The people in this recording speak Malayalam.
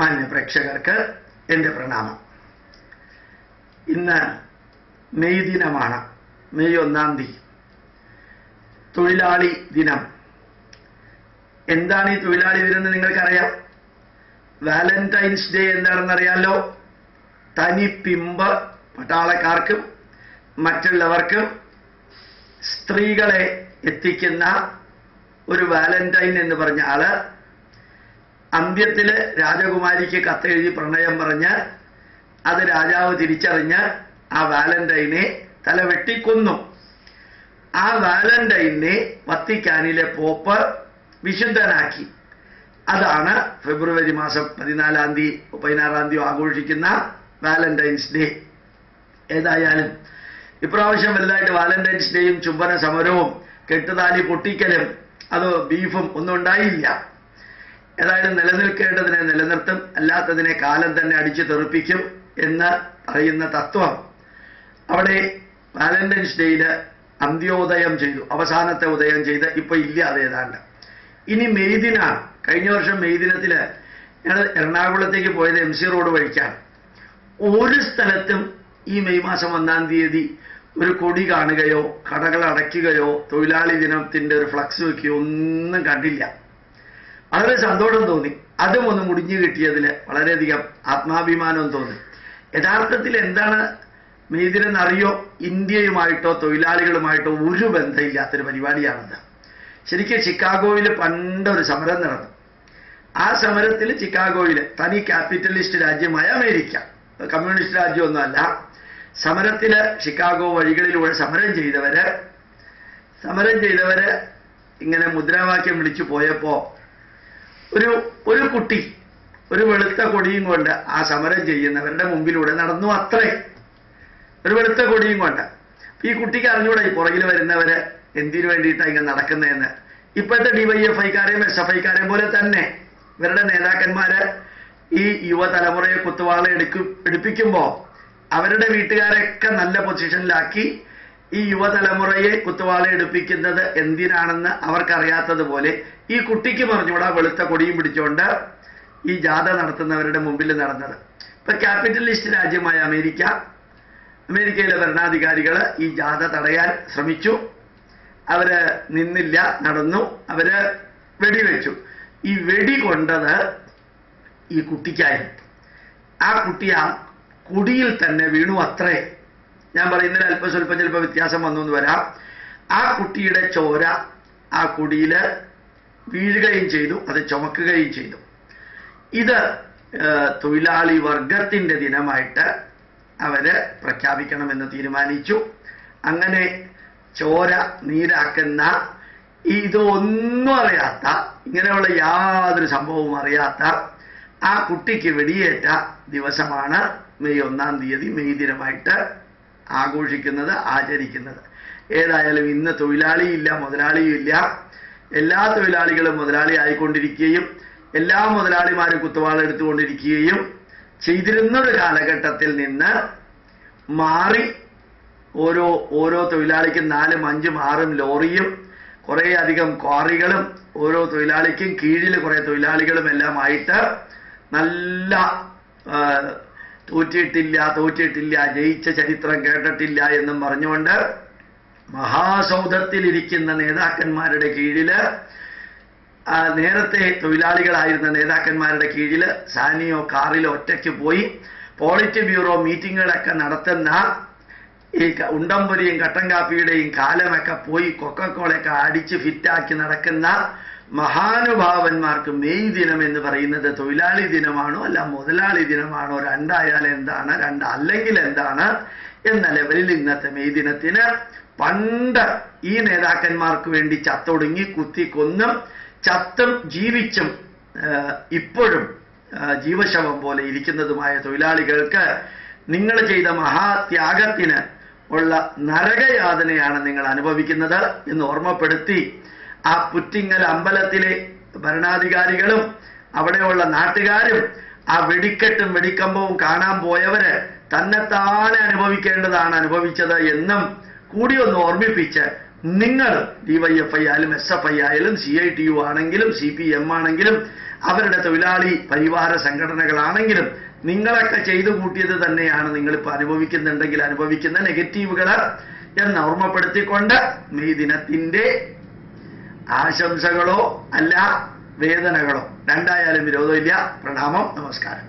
മാന്യ പ്രേക്ഷകർക്ക് എൻ്റെ പ്രണാമം. ഇന്ന് മെയ് ദിനമാണ്. മെയ് 1 തീയതി തൊഴിലാളി ദിനം. എന്താണ് ഈ തൊഴിലാളി ദിനം എന്ന് നിങ്ങൾക്കറിയാം. വാലന്റൈൻസ് ഡേ എന്താണെന്നറിയാലോ. തനി പിമ്പ് പട്ടാളക്കാർക്കും മറ്റുള്ളവർക്കും സ്ത്രീകളെ എത്തിക്കുന്ന ഒരു വാലന്റൈൻ എന്ന് പറഞ്ഞ ആള് അന്ത്യത്തില് രാജകുമാരിക്ക് കത്തെഴുതി പ്രണയം പറഞ്ഞ് അത് രാജാവ് തിരിച്ചറിഞ്ഞ് ആ വാലന്റൈനെ തല വെട്ടിക്കൊന്നു. ആ വാലന്റൈനെ വത്തിക്കാനിലെ പോപ്പ് വിശുദ്ധനാക്കി. അതാണ് ഫെബ്രുവരി മാസം 14 തീയതി 16 തീയതി ആഘോഷിക്കുന്ന വാലന്റൈൻസ് ഡേ. ഏതായാലും ഇപ്രാവശ്യം വലുതായിട്ട് വാലന്റൈൻസ് ഡേയും ചുംബന സമരവും കെട്ടുതാലി പൊട്ടിക്കലും അത് ബീഫും ഒന്നും ഉണ്ടായില്ല. ഏതായാലും നിലനിൽക്കേണ്ടതിനെ നിലനിർത്തും, അല്ലാത്തതിനെ കാലം തന്നെ അടിച്ചു തെറിപ്പിക്കും എന്ന് പറയുന്ന തത്വം അവിടെ വാലന്റൈൻസ് ഡേയിൽ അന്ത്യോദയം ചെയ്തു, അവസാനത്തെ ഉദയം ചെയ്ത് ഇപ്പൊ ഇല്ല അത് ഏതാണ്ട്. ഇനി മെയ് ദിനാണ്. കഴിഞ്ഞ വർഷം മെയ് ദിനത്തില് ഞങ്ങൾ എറണാകുളത്തേക്ക് പോയത് MC റോഡ് വഴിക്കാണ്. ഒരു സ്ഥലത്തും ഈ മെയ് മാസം 1 തീയതി ഒരു കൊടി കാണുകയോ കടകൾ അടയ്ക്കുകയോ തൊഴിലാളി ദിനത്തിന്റെ ഒരു ഫ്ലക്സ് വെക്കുകയോ ഒന്നും കണ്ടില്ല. വളരെ സന്തോഷം തോന്നി. അതും ഒന്ന് മുടിഞ്ഞു കിട്ടിയതിൽ വളരെയധികം ആത്മാഭിമാനവും തോന്നി. യഥാർത്ഥത്തിൽ എന്താണ് മെയ് ദിനം എന്നറിയോ? ഇന്ത്യയുമായിട്ടോ തൊഴിലാളികളുമായിട്ടോ ഒരു ബന്ധമില്ലാത്തൊരു പരിപാടിയാണത്. ശരിക്കും ചിക്കാഗോയിൽ പണ്ടൊരു സമരം നടന്നു. ആ സമരത്തിൽ ചിക്കാഗോയിൽ തനി ക്യാപിറ്റലിസ്റ്റ് രാജ്യമായ അമേരിക്ക, കമ്മ്യൂണിസ്റ്റ് രാജ്യമൊന്നുമല്ല, സമരത്തില് ഷിക്കാഗോ വഴികളിലൂടെ സമരം ചെയ്തവര് ഇങ്ങനെ മുദ്രാവാക്യം വിളിച്ചു പോയപ്പോ ഒരു കുട്ടി ഒരു വെളുത്ത കൊടിയും കൊണ്ട് ആ സമരം ചെയ്യുന്നവരുടെ മുമ്പിലൂടെ നടന്നു. അത്രേ, ഒരു വെളുത്ത കൊടിയും കൊണ്ട്. ഈ കുട്ടിക്ക് അറിഞ്ഞൂടെ ഈ പുറകിൽ വരുന്നവര് എന്തിനു വേണ്ടിയിട്ടാണ് ഇങ്ങനെ നടക്കുന്നതെന്ന്. ഇപ്പോഴത്തെ DYFIക്കാരെയും SFIക്കാരെയും പോലെ തന്നെ ഇവരുടെ നേതാക്കന്മാര് ഈ യുവതലമുറയെ കുത്തുവാള എടുപ്പിക്കുമ്പോ അവരുടെ വീട്ടുകാരൊക്കെ നല്ല പൊസിഷനിലാക്കി ഈ യുവതലമുറയെ കുത്തുവാള എടുപ്പിക്കുന്നത് എന്തിനാണെന്ന് അവർക്കറിയാത്തതുപോലെ ഈ കുട്ടിക്ക് പറഞ്ഞുകൂടാ വെളുത്ത കൊടിയും പിടിച്ചുകൊണ്ട് ഈ ജാഥ നടത്തുന്നവരുടെ മുമ്പിൽ നടന്നത്. ഇപ്പൊ ക്യാപിറ്റലിസ്റ്റ് രാജ്യമായ അമേരിക്കയിലെ ഭരണാധികാരികൾ ഈ ജാഥ തടയാൻ ശ്രമിച്ചു. അവര് നിന്നില്ല, നടന്നു. അവര് വെടിവെച്ചു. ഈ വെടി കൊണ്ടത് ഈ കുട്ടിക്കായിരുന്നു. ആ കുട്ടി ആ കുടിയിൽ തന്നെ വീണു. അത്രേ. ഞാൻ പറയുന്നതിൽ അല്പം സ്വല്പം ചിലപ്പോൾ വ്യത്യാസം വന്നു എന്ന് വരാം. ആ കുട്ടിയുടെ ചോര ആ കുടിയിൽ വീഴുകയും ചെയ്തു, അത് ചുമക്കുകയും ചെയ്തു. ഇത് തൊഴിലാളി വർഗത്തിന്റെ ദിനമായിട്ട് അവര് പ്രഖ്യാപിക്കണമെന്ന് തീരുമാനിച്ചു. അങ്ങനെ ചോര നീരാക്കുന്ന ഇതൊന്നും അറിയാത്ത, ഇങ്ങനെയുള്ള യാതൊരു സംഭവവും അറിയാത്ത ആ കുട്ടിക്ക് വെടിയേറ്റ ദിവസമാണ് മെയ് 1 തീയതി മെയ് ദിനമായിട്ട് ആഘോഷിക്കുന്നത്, ആചരിക്കുന്നത്. ഏതായാലും ഇന്ന് തൊഴിലാളിയില്ല, മുതലാളിയും ഇല്ല. എല്ലാ തൊഴിലാളികളും മുതലാളി ആയിക്കൊണ്ടിരിക്കുകയും എല്ലാ മുതലാളിമാരും കുത്തുവാള എടുത്തുകൊണ്ടിരിക്കുകയും ചെയ്തിരുന്നൊരു കാലഘട്ടത്തിൽ നിന്ന് മാറി ഓരോ തൊഴിലാളിക്കും 4, 5, 6 ലോറിയും കുറേ അധികം ക്വാറികളും ഓരോ തൊഴിലാളിക്കും കീഴിൽ കുറേ തൊഴിലാളികളും എല്ലാം ആയിട്ട് നല്ല തോറ്റിട്ടില്ല, ജയിച്ച ചരിത്രം കേട്ടിട്ടില്ല എന്നും പറഞ്ഞുകൊണ്ട് മഹാസൗധത്തിലിരിക്കുന്ന നേതാക്കന്മാരുടെ കീഴില്, നേരത്തെ തൊഴിലാളികളായിരുന്ന നേതാക്കന്മാരുടെ കീഴില് സാനിയോ കാറിലോ ഒറ്റയ്ക്ക് പോയി പോളിറ്റ് ബ്യൂറോ മീറ്റിങ്ങുകളൊക്കെ നടത്തുന്ന ഈ ഉണ്ടംപൊരിയും കട്ടൻ കാപ്പിയുടെയും കാലമൊക്കെ പോയി കൊക്കക്കോളയൊക്കെ അടിച്ച് ഫിറ്റാക്കി നടക്കുന്ന മഹാനുഭാവന്മാർക്ക് മെയ് ദിനം എന്ന് പറയുന്നത് തൊഴിലാളി ദിനമാണോ അല്ല മുതലാളി ദിനമാണോ, രണ്ടായാൽ എന്താണ്, രണ്ടല്ലെങ്കിൽ എന്താണ് എന്ന ലെവലിൽ ഇന്നത്തെ മെയ് ദിനത്തിന് പണ്ട് ഈ നേതാക്കന്മാർക്ക് വേണ്ടി ചത്തൊടുങ്ങി കുത്തിക്കൊന്നും ചത്തും ജീവിച്ചും ഇപ്പോഴും ജീവശവം പോലെ ഇരിക്കുന്നതുമായ തൊഴിലാളികൾക്ക് നിങ്ങൾ ചെയ്ത മഹാത്യാഗത്തിന് ഉള്ള നരകയാതനയാണ് നിങ്ങൾ അനുഭവിക്കുന്നത് എന്ന് ഓർമ്മപ്പെടുത്തി ആ പുറ്റിങ്ങൽ അമ്പലത്തിലെ ഭരണാധികാരികളും അവിടെയുള്ള നാട്ടുകാരും ആ വെടിക്കെട്ടും വെടിക്കമ്പവും കാണാൻ പോയവര് തന്നെത്താനെ അനുഭവിക്കേണ്ടതാണ് അനുഭവിച്ചത് എന്നും കൂടി ഒന്ന് ഓർമ്മിപ്പിച്ച് നിങ്ങൾ DYFI ആയാലും SFI ആയാലും CITU ആണെങ്കിലും CPM ആണെങ്കിലും അവരുടെ തൊഴിലാളി പരിവാര സംഘടനകളാണെങ്കിലും നിങ്ങളൊക്കെ ചെയ്തു കൂട്ടിയത് തന്നെയാണ് നിങ്ങളിപ്പോൾ അനുഭവിക്കുന്നുണ്ടെങ്കിൽ അനുഭവിക്കുന്ന നെഗറ്റീവുകൾ എന്ന് ഓർമ്മപ്പെടുത്തിക്കൊണ്ട് മെയ് ദിനത്തിൻ്റെ ആശംസകളോ അല്ല വേദനകളോ രണ്ടായാലും വിരോധമില്ല. പ്രണാമം, നമസ്കാരം.